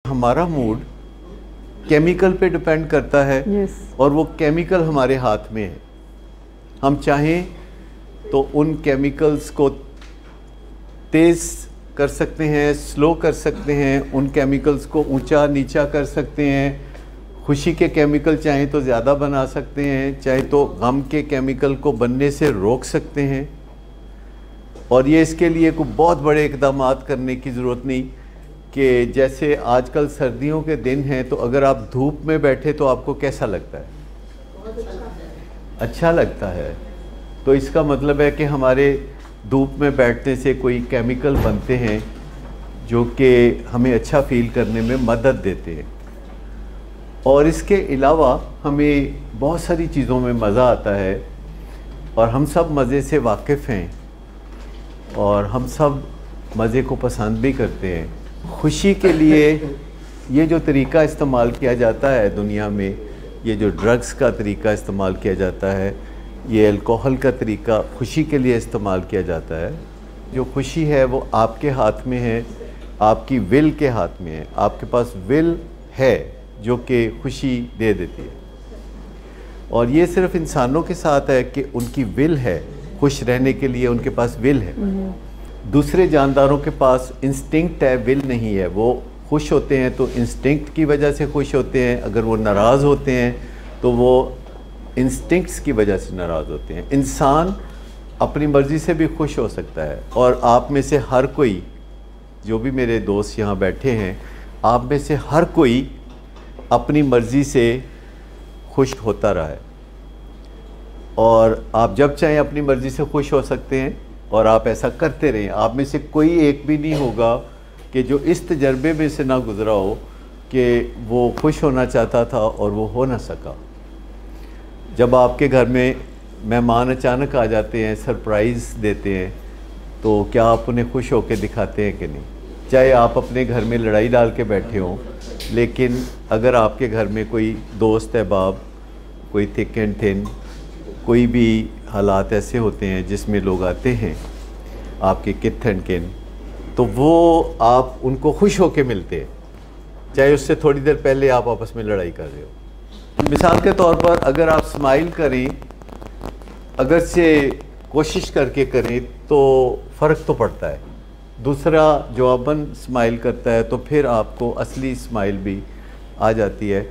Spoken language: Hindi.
हमारा मूड केमिकल पे डिपेंड करता है। और वो केमिकल हमारे हाथ में है। हम चाहें तो उन केमिकल्स को तेज़ कर सकते हैं, स्लो कर सकते हैं, उन केमिकल्स को ऊंचा नीचा कर सकते हैं। खुशी के केमिकल चाहें तो ज़्यादा बना सकते हैं, चाहे तो गम के केमिकल को बनने से रोक सकते हैं। और ये इसके लिए कोई बहुत बड़े इक़दाम करने की ज़रूरत नहीं कि जैसे आजकल सर्दियों के दिन हैं तो अगर आप धूप में बैठे तो आपको कैसा लगता है? अच्छा लगता है। तो इसका मतलब है कि हमारे धूप में बैठने से कोई केमिकल बनते हैं जो कि हमें अच्छा फील करने में मदद देते हैं। और इसके अलावा हमें बहुत सारी चीज़ों में मज़ा आता है और हम सब मज़े से वाकिफ़ हैं और हम सब मज़े को पसंद भी करते हैं। खुशी के लिए ये जो तरीक़ा इस्तेमाल किया जाता है दुनिया में, ये जो ड्रग्स का तरीक़ा इस्तेमाल किया जाता है, ये अल्कोहल का तरीक़ा खुशी के लिए इस्तेमाल किया जाता है। जो खुशी है वो आपके हाथ में है, आपकी विल के हाथ में है। आपके पास विल है जो कि खुशी दे देती है। और ये सिर्फ इंसानों के साथ है कि उनकी विल है, खुश रहने के लिए उनके पास विल है। दूसरे जानदारों के पास इंस्टिंक्ट है, विल नहीं है। वो खुश होते हैं तो इंस्टिंक्ट की वजह से खुश होते हैं, अगर वो नाराज़ होते हैं तो वो इंस्टिंक्ट्स की वजह से नाराज़ होते हैं। इंसान अपनी मर्ज़ी से भी खुश हो सकता है। और आप में से हर कोई, जो भी मेरे दोस्त यहाँ बैठे हैं, आप में से हर कोई अपनी मर्ज़ी से खुश होता रहा है। और आप जब चाहें अपनी मर्ज़ी से खुश हो सकते हैं और आप ऐसा करते रहें। आप में से कोई एक भी नहीं होगा कि जो इस तजर्बे में से ना गुज़रा हो कि वो खुश होना चाहता था और वो हो ना सका। जब आपके घर में मेहमान अचानक आ जाते हैं, सरप्राइज़ देते हैं, तो क्या आप उन्हें खुश होकर दिखाते हैं कि नहीं? चाहे आप अपने घर में लड़ाई डाल के बैठे हों, लेकिन अगर आपके घर में कोई दोस्त अहबाब, कोई थिक एंड थिन, कोई भी हालात ऐसे होते हैं जिसमें लोग आते हैं आपके किथ एंड किन, तो वो आप उनको खुश होकर मिलते हैं, चाहे उससे थोड़ी देर पहले आप आपस में लड़ाई कर रहे हो। मिसाल के तौर पर अगर आप स्माइल करें, अगर से कोशिश करके करें, तो फ़र्क तो पड़ता है। दूसरा जवाबन स्माइल करता है तो फिर आपको असली स्माइल भी आ जाती है।